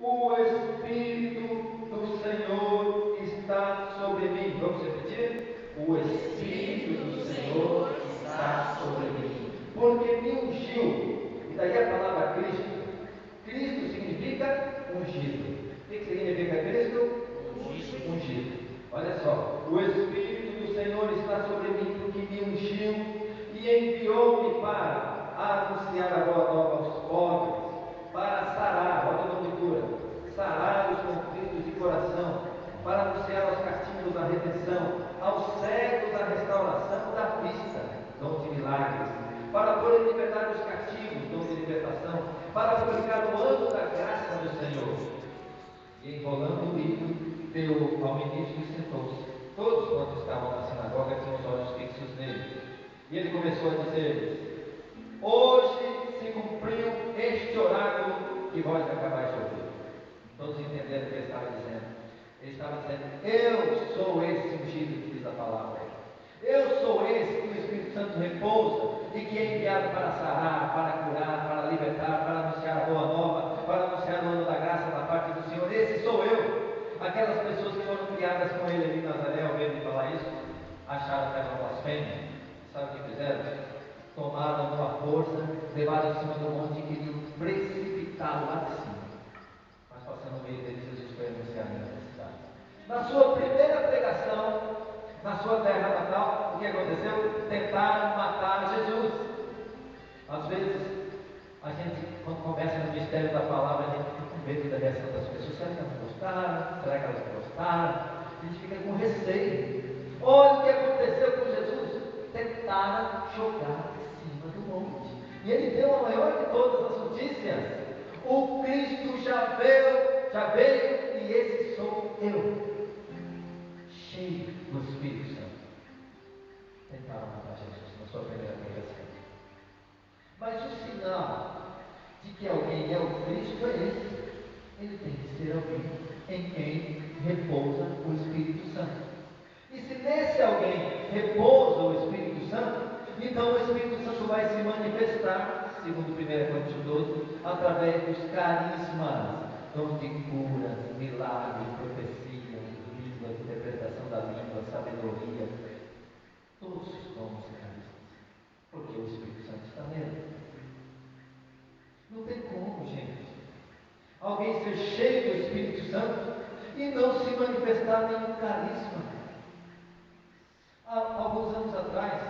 O Espírito do Senhor está sobre mim. Vamos repetir? O Espírito do Senhor está sobre mim, porque me ungiu. E daí a palavra Cristo. Cristo significa ungido. O que significa Cristo? Ungido. Olha só, o Espírito do Senhor está sobre mim, porque me ungiu e enviou-me para anunciar a boa nova aos pobres, para sarar, olha a nomenclatura, sarar os conflitos de coração, para anunciar aos cativos a redenção, aos cegos a restauração da vista, dom de milagres, para pôr em liberdade os cativos, dom de libertação, para publicar o ano da graça do Senhor. E enrolando o livro, deu ao ministro e sentou-se. Todos quantos estavam na sinagoga tinham os olhos fixos nele. E ele começou a dizer-lhes: hoje se cumpriu este oráculo que vós acabais de ouvir. Todos entenderam o que ele estava dizendo. Ele estava dizendo: eu sou esse ungido que diz a palavra. Eu sou esse que o Espírito Santo repousa e que é enviado para sarar, para curar, para libertar, para anunciar a boa nova, para anunciar o ano da graça da parte do Senhor. Esse sou eu. Aquelas pessoas que foram criadas com ele ali em Nazaré, ao ver ele falar isso, acharam que era uma blasfêmia. Sabe o que fizeram? Tomaram uma força, levaram em cima do monte e queriam precipitá-lo lá de cima. Mas passando no meio deles, Jesus foi anunciar a necessidade. Na sua primeira pregação, na sua terra natal, o que aconteceu? Tentaram matar Jesus. Às vezes, a gente, quando começa no mistério da palavra, a gente fica com medo da reação das pessoas. Será que elas gostaram? Será que elas gostaram? A gente fica com receio. Olha o que aconteceu com Jesus. Tentaram jogar em cima do monte. E ele deu a maior de todas as notícias. O Cristo já veio e esse sou eu. Cheio do Espírito Santo. Tentaram matar Jesus na sua primeira pregação. Mas o sinal de que alguém é o Cristo é esse. Ele tem que ser alguém em quem repousa o Espírito Santo. E se nesse alguém repousa o Espírito Santo, então o Espírito Santo vai se manifestar, segundo 1 Coríntios 12, através dos carismas, dons de cura, milagres, profecia, língua, interpretação da língua, sabedoria, todos os dons e carismas, porque o Espírito Santo está nele. Não tem como, gente, alguém ser cheio do Espírito Santo e não se manifestar nenhum carisma. Há alguns anos atrás,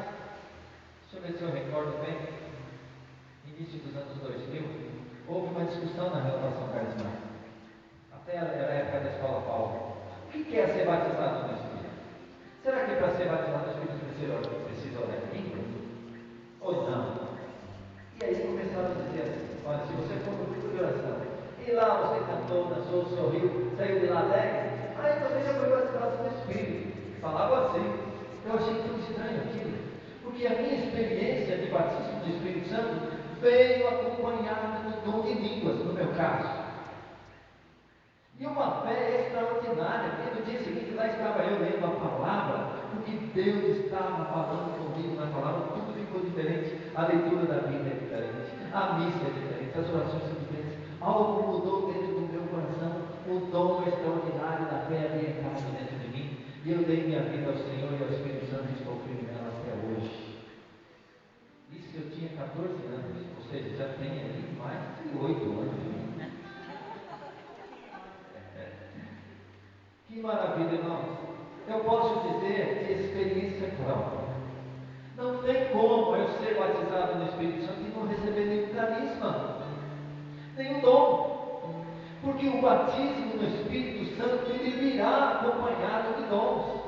deixa eu ver se eu recordo bem, início dos anos 2000, houve uma discussão na renovação carismática. Até era a época da Escola Paulo. O que é ser batizado no Espírito? Será que para ser batizado no Espírito precisa orar em língua? Ou não? E aí começaram a dizer assim: olha, se você for no grupo de oração, e lá você cantou, dançou, sorriu, saiu de lá alegre, aí você já foi batizado no Espírito. Falava assim. Eu achei tão estranho aquilo, porque a minha experiência de batismo do Espírito Santo veio acompanhada do dom de línguas, no meu caso. E uma fé extraordinária, porque no dia seguinte lá estava eu lendo a palavra, o que Deus estava falando comigo na palavra, tudo ficou diferente, a leitura da Bíblia é diferente, a missa é diferente, as orações são diferentes, algo mudou dentro do meu coração, o dom extraordinário da fé havia entrado dentro de mim, e eu dei minha vida ao Senhor e ao Espírito Santo e estou firme nela até hoje. Isso eu tinha 14 anos, ou seja, já tem ali mais de 8 anos de mim. Que maravilha, irmãos. Eu posso dizer que experiência própria. Não tem como eu ser batizado no Espírito Santo e não receber nenhum carisma, nenhum dom. Porque o batismo no Espírito Santo, ele virá acompanhado de dons.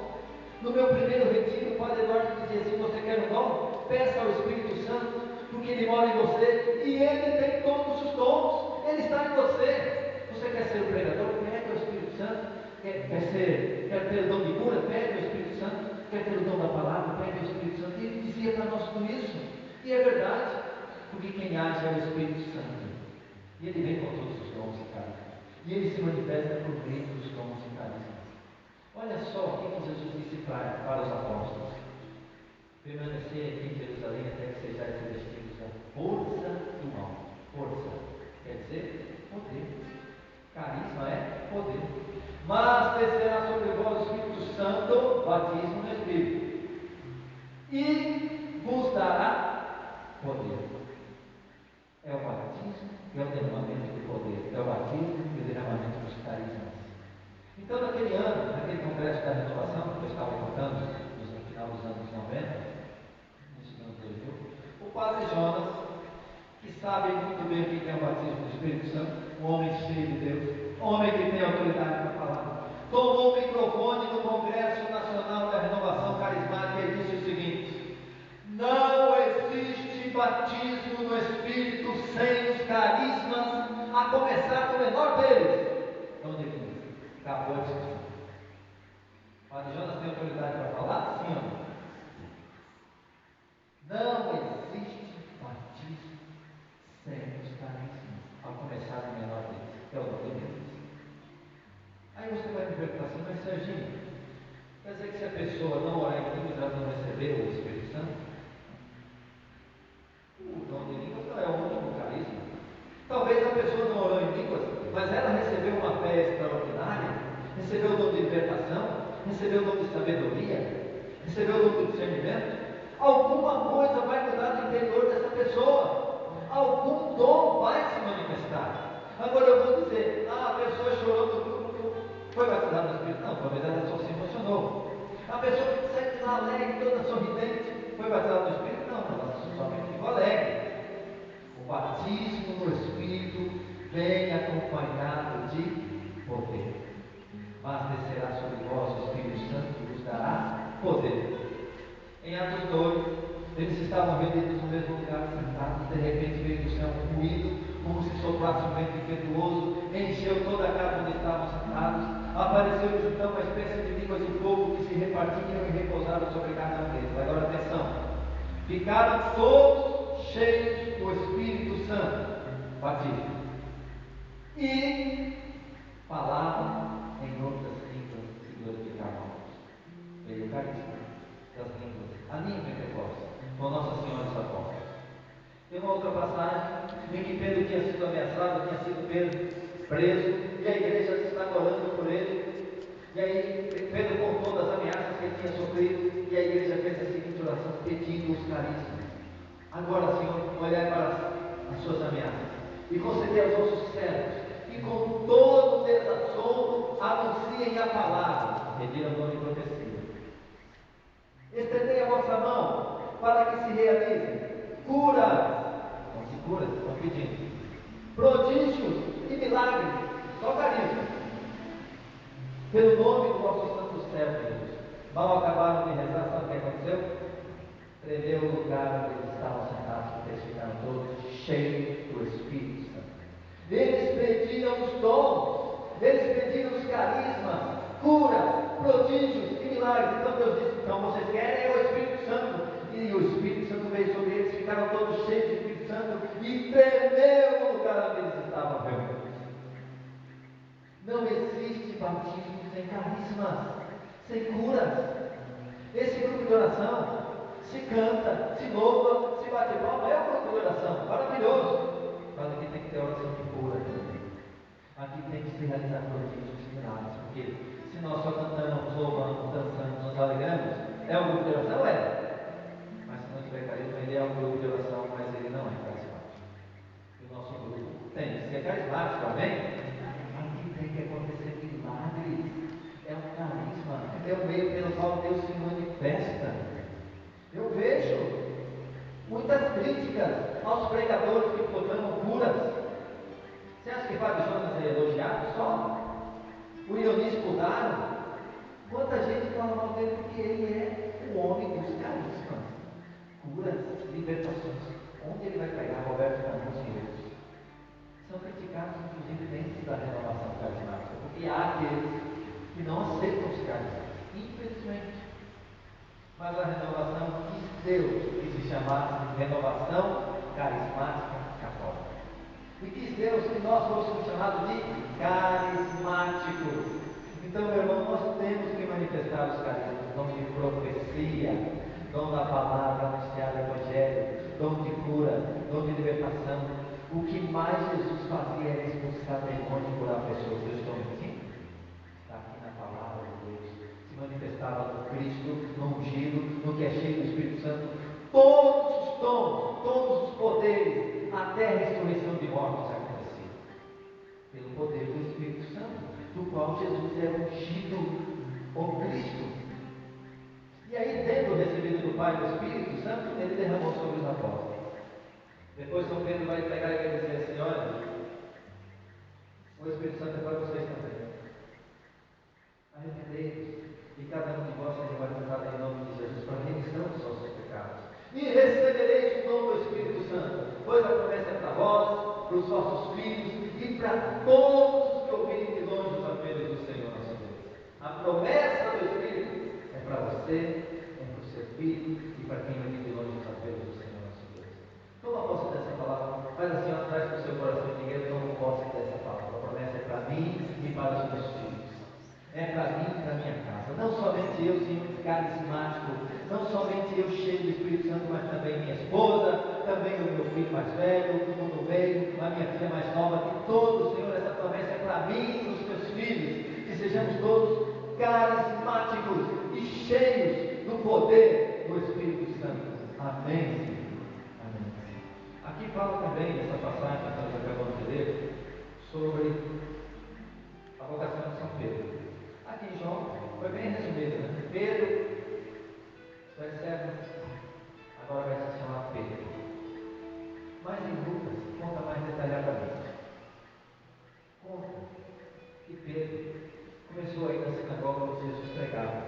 No meu primeiro retiro, o Padre Eduardo dizia assim: você quer um dom? Peça ao Espírito Santo, porque ele mora em você, e ele tem todos os dons, ele está em você. Você quer ser o pregador? Pede ao Espírito Santo. Quer ter o dom de cura? Pede ao Espírito Santo. Quer ter o dom da palavra? Pede ao Espírito Santo. E ele dizia para nós tudo isso, e é verdade, porque quem age é o Espírito Santo, e ele vem com todos os dons e carismas, e ele se manifesta por meio dos dons e carismas. Olha só o que Jesus disse para os apóstolos: permanecer aqui em Jerusalém até que sejais revestidos da força do alto. Força quer dizer poder, carisma poder. Mas descerá sobre vós o Espírito Santo, batismo no Espírito, e vos dará poder. É o batismo e é o derramamento do poder, é o batismo e o derramamento dos carismas. Então, naquele ano, naquele congresso da renovação, que eu estava contando, no final dos anos 90, nos anos 2000, o padre Jonas, que sabe muito bem o que é o batismo do Espírito Santo, um homem cheio de Deus, um homem que tem autoridade para falar, tomou o microfone no Congresso Nacional da Renovação Carismática e disse o seguinte: não existe batismo no Espírito sem os carismas, a começar do menor deles. Então, acabou a discussão. O padre Jonas tem autoridade para falar? Sim ou não? Não existe batismo sem os carismas, a começar do menor deles. É o nome deles. Aí você vai me perguntar assim: mas Serginho, quer dizer que se a pessoa não orar em línguas, ela não recebeu o Espírito Santo? O dom de línguas não é o único carisma. Talvez a pessoa não orou em línguas, mas ela recebeu uma fé extraordinária, recebeu o dom de libertação, recebeu o dom de sabedoria, recebeu o dom de discernimento. Alguma coisa vai mudar no interior dessa pessoa, algum dom vai se manifestar. Agora eu vou dizer: a pessoa chorou no grupo, foi batizada no Espírito? Não, talvez ela só se emocionou. A pessoa que sai de lá alegre, toda sorridente, foi batizada no Espírito? Não, ela somente ficou alegre. O batismo no Espírito vem acompanhado de poder. Mas descerá sobre vós o Espírito Santo e vos dará poder. Em Atos 2, eles estavam reunidos no mesmo lugar, sentados. De repente veio do céu um ruído, como se soprasse um vento impetuoso, encheu toda a casa onde estavam sentados. Apareceu-lhes então uma espécie de línguas de fogo que se repartiam e repousaram sobre cada um deles. Agora atenção: ficaram todos cheios do Espírito Santo, batismo, e falavam em outras línguas e glorificavam a Deus. Veio o carisma das línguas, a língua Pentecostes, com Nossa Senhora dos Apóstolos. Tem uma outra passagem em que Pedro tinha sido ameaçado, tinha sido preso, e a igreja estava orando por ele. E aí Pedro contou das ameaças que ele tinha sofrido, e a igreja fez a seguinte oração, pedindo os carismas. Agora, Senhor, olhai para as suas ameaças e concedei aos vossos servos, e com todo desassombro anunciem a palavra. Retira o nome de profecia. Estendei a vossa mão para que se realizem curas. Não se cura, estão pedindo. Prodígios e milagres, só carisma. Pelo nome do vosso santo servo Jesus. Mal acabaram de rezar, sabe o que aconteceu? Tremeu o lugar onde eles estavam sentados, porque eles ficaram todos cheios do Espírito Santo. Eles pediram os dons, eles pediram os carismas, curas, prodígios e milagres. Então Deus disse: então vocês querem o Espírito Santo. E o Espírito Santo veio sobre eles, ficaram todos cheios do Espírito Santo, e tremeu o lugar onde eles estavam reunidos. Não existe batismo sem carismas, sem curas. Esse grupo de oração se canta, se louva, se bate palma, é um grupo de oração maravilhoso, mas aqui tem que ter oração de cura também. Aqui tem que se realizar prodígios e milagres, porque se nós só cantamos, louvamos, dançamos, nos alegramos, é um grupo de oração? É. Mas se não tiver carisma, ele é um grupo de oração, mas ele não é carismático. E o nosso grupo tem que ser carismático, amém? Aqui tem que acontecer milagres. É um carisma, é o meio pelo qual Deus se manifesta. Eu vejo muitas críticas aos pregadores que proclamam curas. Você acha que Padre Jonas é elogiado só? O ironismo mudaram? Quanta gente fala mal dele porque ele é o homem dos carismas, curas, libertações. Onde ele vai pregar? Roberto Carlos e outros são criticados, inclusive dentro da renovação carismática, porque há aqueles que não aceitam os carismas, infelizmente. Mas a renovação quis Deus que se chamasse de renovação carismática católica. E quis Deus que nós fôssemos chamados de carismáticos. Então, meu irmão, nós temos que manifestar os carismas: dom de profecia, dom da palavra, anunciar o evangelho, dom de cura, dom de libertação. O que mais Jesus fazia era expulsar demônios e curar pessoas. Eu estou mentindo? no que é cheio do Espírito Santo, todos os dons, todos os poderes, até a ressurreição de mortos aconteciam. Pelo poder do Espírito Santo, do qual Jesus é ungido, o Cristo. E aí, tendo recebido do Pai o Espírito Santo, ele derramou sobre os apóstolos. Depois São Pedro vai pegar e vai dizer assim: olha, o Espírito Santo é para vocês também. Arrependei-vos, e cada um de vós seja batizado em nome de Jesus para a remissão dos vossos pecados. E recebereis o dom do Espírito Santo, pois a promessa é para vós, para os vossos filhos e para todos os que ouvirem de longe os apelos do Senhor nosso Deus. A promessa do Espírito é para você, é para o seu filho e para quem ouvir de longe os apelos do Senhor nosso Deus. Toma posse dessa palavra, faz assim, ó, traz para o seu coração e diga: eu tomo posse dessa palavra. A promessa é para mim e para os meus filhos. É para mim e para a minha casa. Não somente eu, Senhor, carismático, não somente eu cheio do Espírito Santo, mas também minha esposa, também o meu filho mais velho, o do meio, a minha filha mais nova, que todos, Senhor, essa promessa é para mim e para os meus filhos, que sejamos todos carismáticos e cheios do poder do Espírito Santo. Amém, Senhor. Amém. Aqui fala também, nessa passagem que nós acabamos de ler, sobre a vocação de São Pedro. Aqui em João foi bem resumido, né? Pedro, vai ser, agora vai se chamar Pedro. Mas em Lucas conta mais detalhadamente. Conta que Pedro começou a ir na sinagoga onde Jesus pregava.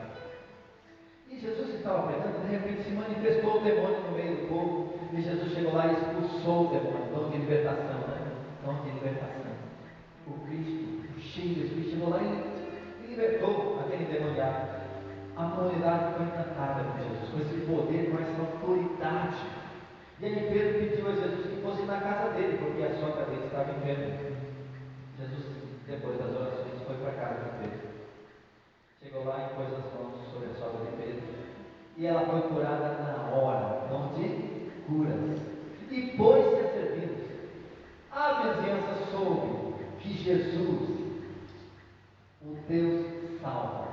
E Jesus estava pregando, de repente se manifestou o demônio no meio do povo. E Jesus chegou lá e expulsou o demônio, dom de libertação, né? Dom de libertação. O Cristo, cheio do Espírito, chegou lá e libertou aquele demoniado. A comunidade foi encantada com Jesus, com esse poder, com essa autoridade. E aí Pedro pediu a Jesus que fosse na casa dele, porque a sogra dele estava enferma. Jesus, depois das orações, foi para a casa de Pedro. Chegou lá e pôs as mãos sobre a sogra de Pedro. E ela foi curada na hora, dom de curas. E pôs-se a servi-los. A vizinhança soube que Jesus, o Deus salva,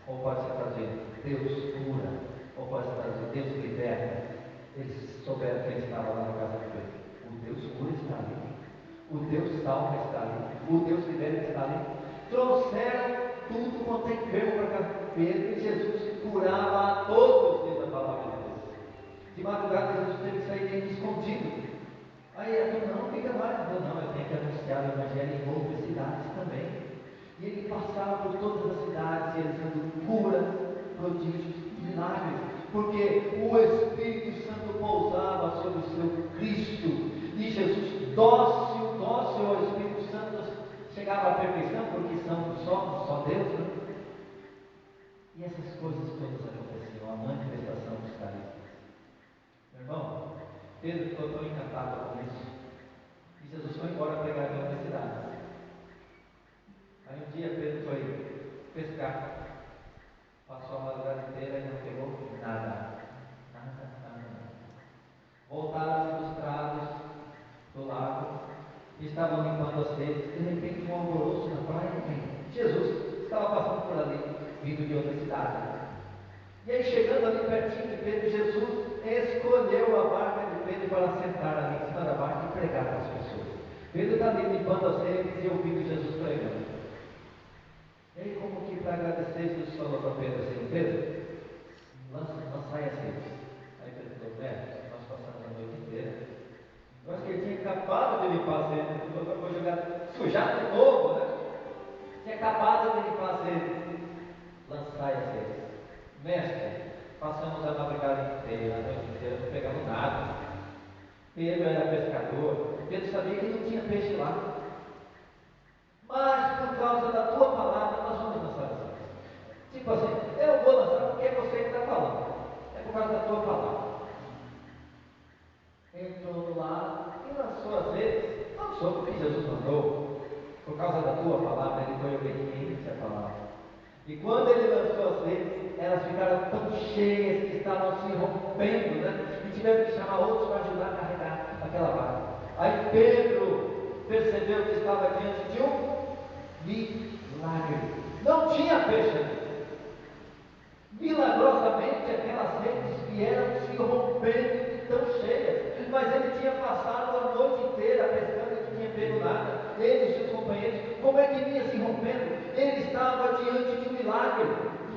ou pode ser traduzido, Deus cura, ou pode ser traduzido, Deus liberta. Eles souberam que ele estava lá na casa de Pedro. O Deus cura está ali, o Deus salva está ali, o Deus liberta está ali. Trouxeram tudo quanto é enfermo para a casa de Pedro, e Jesus curava a todos, diz a palavra de Deus. De madrugada Jesus teve que sair meio escondido. Aí a turma: não, fica mais. Não, eu tenho que anunciar o Evangelho em outras cidades também. E ele passava por todas as cidades, realizando curas, prodígios, milagres, porque o Espírito Santo pousava sobre o seu Cristo, e Jesus, dócil ao Espírito Santo, chegava à perfeição, porque somos só Deus, né? E essas coisas todas aconteciam, a manifestação dos carismas. Meu irmão, Pedro ficou tão encantado com isso, e Jesus foi embora pregar em outras cidades. Aí um dia Pedro foi pescar, passou a madrugada inteira e não pegou nada. Voltaram frustrados do lago, estavam limpando as redes. De repente, um alvoroço na praia. Jesus estava passando por ali, vindo de outra cidade. E aí, chegando ali pertinho de Pedro, Jesus escolheu a barca de Pedro para sentar ali em cima da barca e pregar para as pessoas. Pedro está ali limpando as redes e ouvindo Jesus pregando. E aí, como que para agradecer, Jesus falou para Pedro assim: Pedro, lançai as redes. Aí Pedro falou: mestre, nós passamos a noite inteira. Eu acho que ele tinha acabado de limpar as redes, agora vou sujar de novo, né? Tinha acabado de limpar as redes. Lançai as redes. Mestre, passamos a madrugada inteira, a noite inteira, não pegamos nada. Pedro era pescador, Pedro sabia que não tinha peixe lá. Mas por causa da tua palavra, nós vamos lançar as redes. Tipo assim, eu vou lançar, porque é você que está falando. É por causa da tua palavra. Entrou no lago e lançou as redes. Lançou porque Jesus mandou. Por causa da tua palavra, ele foi obediente à palavra. E quando ele lançou as redes, elas ficaram tão cheias que estavam se rompendo, né? E tiveram que chamar outros para ajudar a carregar aquela barca. Aí Pedro percebeu que estava diante de um milagre. Não tinha peixe ali. Milagrosamente aquelas redes tinha passado a noite inteira pescando e não tinha pego nada. Ele e os seus companheiros, como é que vinha se rompendo? Ele estava diante de um milagre.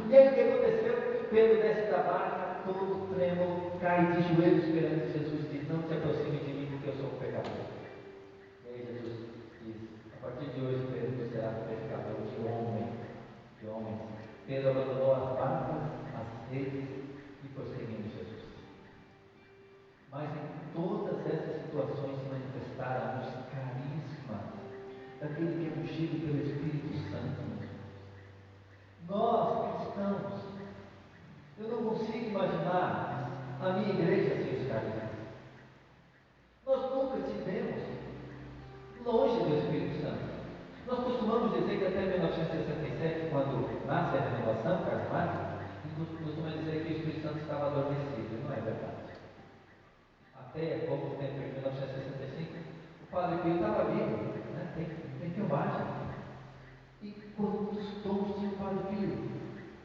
E aí o que aconteceu? Pedro desce da barca, todo trêmulo, cai de joelhos perante Jesus e diz: não se aproxime de mim, porque eu sou um pecador. E aí Jesus diz: a partir de hoje, Pedro, você será pescador de homens. Pedro abandonou as barcas, as redes e foi seguindo Jesus. Mas em todas essas situações se manifestaram os carismas daquele que é ungido pelo Espírito Santo. Nós, cristãos, eu não consigo imaginar a minha igreja sem os carismas. Nós nunca tivemos longe do Espírito Santo. Nós costumamos dizer que até 1967, quando nasce a renovação carismática, costumamos dizer que o Espírito Santo estava adormecido. Não é verdade. Até pouco tempo, em 1965, o Padre Pio estava vivo, né? Tem filmagem. E quantos dons tinha o Padre Pio?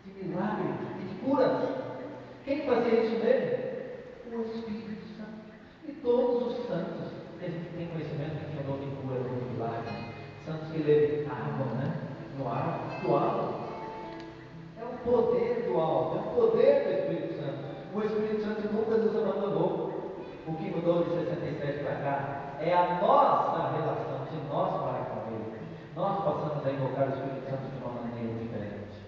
De milagre e de curas. Quem fazia isso nele? O Espírito Santo. E todos os santos, que a gente tem conhecimento que tinha o dom de cura, o dom de milagre, santos que levitavam, né? No ar, do alto. É o poder do alto, é o poder do Espírito Santo. O Espírito Santo nunca nos abandonou. O que mudou de 67 para cá é a nossa relação de nós para com Ele. Nós passamos a invocar o Espírito Santo de uma maneira diferente.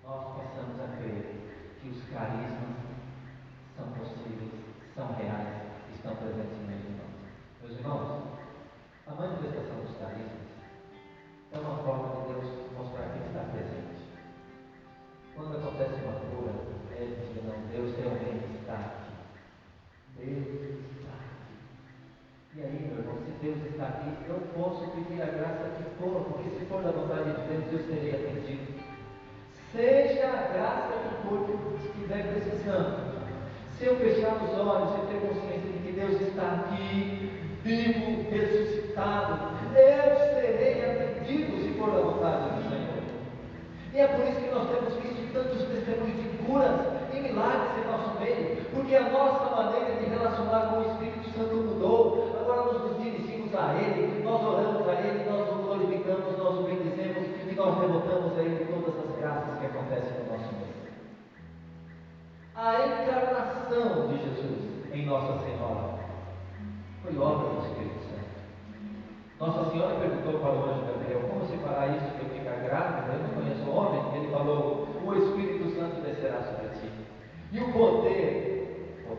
Nós passamos a crer que os carismas são possíveis, são reais, estão presentes no meio de nós. Meus irmãos, a manifestação dos carismas é uma forma de Deus mostrar que Ele está presente. Quando acontece uma cura, é dizer: não, Deus realmente está aqui. Deus está aqui. E aí, meu irmão, se Deus está aqui, eu posso pedir a graça que for, porque se for da vontade de Deus, eu serei atendido. Seja a graça que for que estiver precisando. Se eu fechar os olhos e ter consciência de que Deus está aqui, vivo, ressuscitado, eu serei atendido se for da vontade do Senhor. E é por isso que nós temos visto tantos testemunhos de curas e milagres em nosso meio, porque a nossa maneira de relacionar com o Espírito Santo mudou. Agora nós nos dirigimos a Ele, nós oramos a Ele, nós o glorificamos, nós o bendizemos e nós devotamos a Ele todas as graças que acontecem no nosso meio. A encarnação de Jesus em Nossa Senhora foi obra do Espírito Santo. Nossa Senhora perguntou para o anjo Gabriel: como se fará isso de eu ficar grávida? Eu não conheço homem. Ele falou: o Espírito Santo descerá sobre ti. E o poder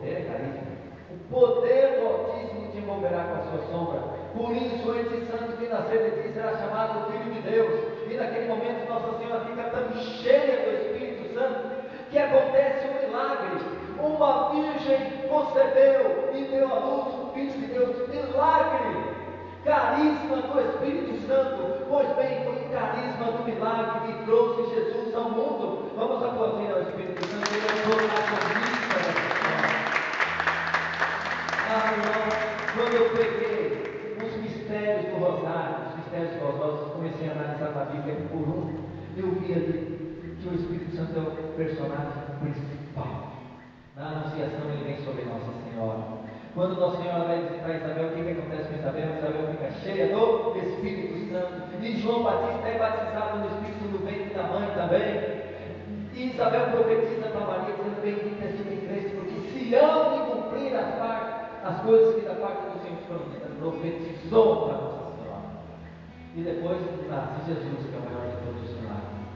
é carisma, o poder do Altíssimo te envolverá com a sua sombra. Por isso, esse santo que nascer de ti será chamado Filho de Deus. E naquele momento Nossa Senhora fica tão cheia do Espírito Santo que acontece um milagre. Uma virgem concebeu e deu à luz um Filho de Deus. Milagre! Carisma do Espírito Santo. Pois bem, foi o carisma do milagre que trouxe Jesus ao mundo. Vamos aplaudir ao Espírito Santo. Ele é todo acionista da quando eu peguei os mistérios do Rosário, os mistérios gozosos, comecei a analisar a Bíblia por um, eu vi ali que o Espírito Santo é o personagem principal. Na Anunciação ele vem sobre Nossa Senhora. Quando Nossa Senhora vai visitar Isabel, o que acontece com Isabel? Isabel fica cheia do Espírito Santo. E João Batista é batizado no Espírito do ventre da mãe também. E Isabel profetiza para Maria, dizendo: bendita és tu que creste, porque se hão de cumprir as coisas que da parte do Senhor foram ditas. Profetizou para Nossa Senhora. E depois nasce Jesus, que é o maior de todos os milagres.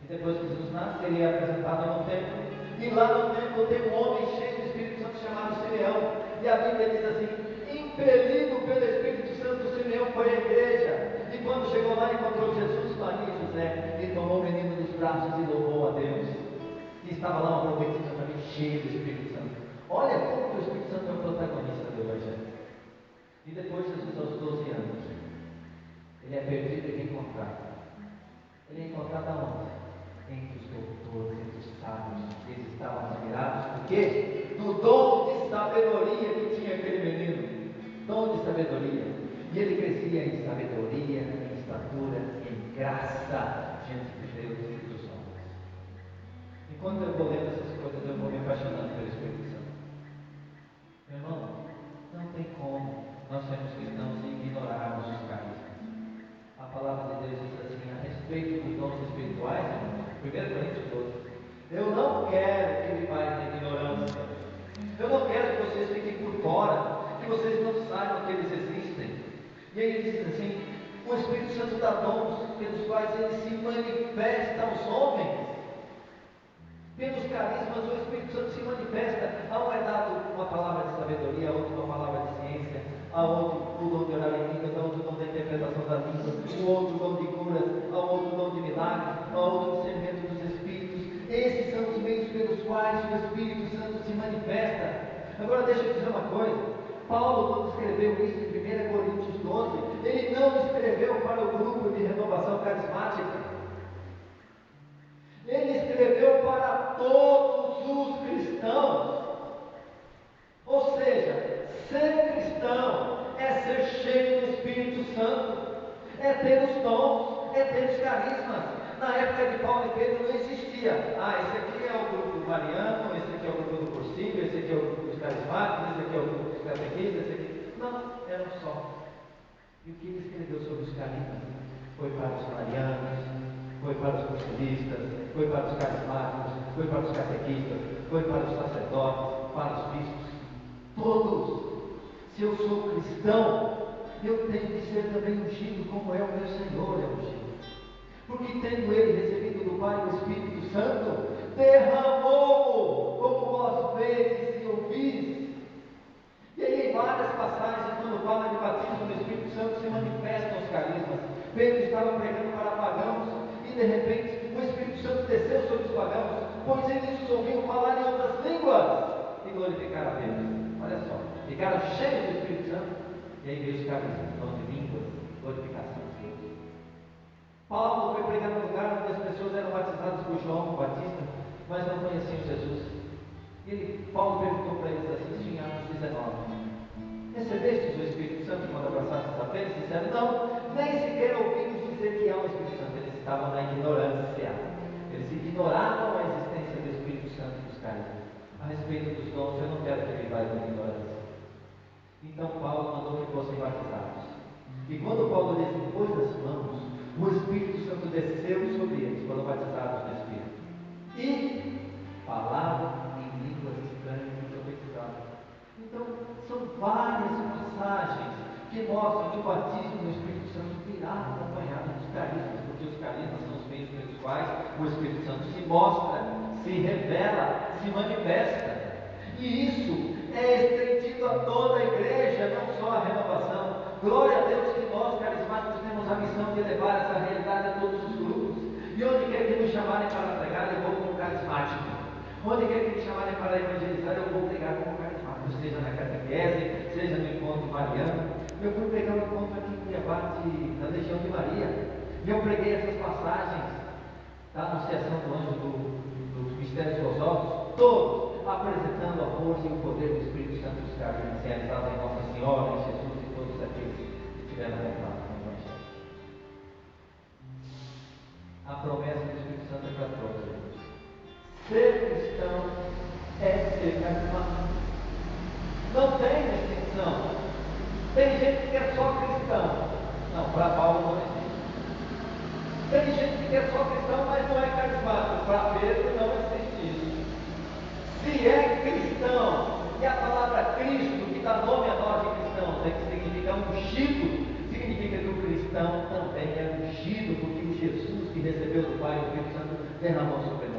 E depois que Jesus nasce, ele é apresentado no templo. E lá no templo tem um homem cheio do Espírito Santo chamado Simeão. E a Bíblia diz assim: impelido pelo Espírito Santo, Simeão foi à igreja. E quando chegou lá, encontrou Jesus, Maria e José. Ele tomou o menino dos braços e louvou a Deus. E estava lá uma profetisa também cheia do Espírito Santo. Olha como que o Espírito Santo é o protagonista do Evangelho. E depois Jesus, aos 12 anos, ele é perdido e reencontrado. Ele é encontrado aonde? Entre os doutores, entre os sábios. Eles estavam admirados, por quê? Do dom de sabedoria que tinha aquele menino. Dom de sabedoria. E ele crescia em sabedoria, em estatura, em graça diante de Deus e dos homens. Enquanto eu vou lendo essas coisas, eu vou me apaixonando pelo Espírito Santo. Meu irmão, nós sermos cristãos e ignorarmos os carismas. A palavra de Deus diz assim, a respeito dos dons espirituais, irmãos, 1 Coríntios 12, eu não quero que vivais na ignorância, eu não quero que vocês fiquem por fora, que vocês não saibam que eles existem. E aí ele diz assim, o Espírito Santo dá dons pelos quais ele se manifesta aos homens. Pelos carismas, o Espírito Santo se manifesta. A um é dado uma palavra de sabedoria, a outro uma palavra de ciência, a outro o dom de orar em línguas, a outro o dom da interpretação da língua, o outro o dom de curas, a outro o dom de milagres, a outro o discernimento dos Espíritos. Esses são os meios pelos quais o Espírito Santo se manifesta. Agora deixa eu dizer uma coisa, Paulo, quando escreveu isso em 1 Coríntios 12, ele não escreveu para o grupo de renovação carismática, ele escreveu para todos os cristãos. Ou seja, ser cristão é ser cheio do Espírito Santo, é ter os dons, é ter os carismas. Na época de Paulo e Pedro não existia, esse aqui é o grupo do Mariano, esse aqui é o grupo do Cursilho, esse aqui é o grupo dos carismáticos, esse aqui é o grupo dos catequistas, esse aqui... Não, era um só. E o que ele escreveu sobre os carismas foi para os marianos, foi para os cursilistas, foi para os carismáticos, foi para os catequistas, foi para os sacerdotes, para os bispos, todos. Se eu sou cristão, eu tenho que ser também ungido como é o meu Senhor é ungido. Porque tendo ele recebido do Pai o Espírito Santo, derramou como vós vedes e ouvis. E aí em várias passagens, quando fala de batismo no Espírito Santo, se manifestam os carismas. Pedro estava pregando para pagãos, e de repente o Espírito Santo desceu sobre os pagãos, pois eles os ouviam falar em outras línguas, e glorificaram a Deus. Olha só, ficaram cheios do Espírito Santo, e aí veio os carismas, dom de línguas, glorificação de Deus. Paulo foi pregar no lugar onde as pessoas eram batizadas por João Batista, mas não conheciam Jesus. E Paulo perguntou para eles assim, em Atos 19, recebestes o Espírito Santo quando abraçastes a fé? Eles disseram, não, nem sequer ouvimos dizer que há o Espírito Santo. Eles estavam na ignorância, eles ignoravam a existência do Espírito Santo dos caras. A respeito dos dons, eu não quero que vivais na ignorância. Então Paulo mandou que fossem batizados. E quando Paulo lhes impôs as mãos, o Espírito Santo desceu sobre eles, foram batizados no Espírito. E falavam em línguas estranhas e profetizavam. Então, são várias passagens que mostram que o batismo no Espírito Santo virá acompanhado dos carismas, porque os carismas são os meios pelos quais o Espírito Santo se mostra, se revela, se manifesta. E isso é estendido a toda a igreja, não só a renovação. Glória a Deus que nós, carismáticos, temos a missão de levar essa realidade a todos os grupos. E onde quer que nos chamarem para pregar, eu vou como carismático. Onde quer que me chamarem para evangelizar, eu vou pregar como carismático, seja na catequese, seja no encontro mariano. Eu fui pregar um encontro aqui em Cuiabá, na Legião de Maria, e eu preguei essas passagens da anunciação do anjo dos mistérios filosóficos, todos apresentando a força e o poder do Espírito Santo dos carismas realizados em Nossa Senhora, em Jesus e todos aqueles que tiveram contato com o Evangelho. A promessa do Espírito Santo é para todos. Ser cristão é ser carismático. Não tem distinção. Tem gente que é só cristão. Não, para Paulo não existe. Tem gente que é só cristão, mas não é carismático. Para Pedro não existe isso. Se é cristão, e a palavra Cristo, que dá nome a nós de cristãos, é que significa ungido, significa que o cristão também é ungido, porque o Jesus que recebeu do Pai o Espírito Santo derramou sobre ele.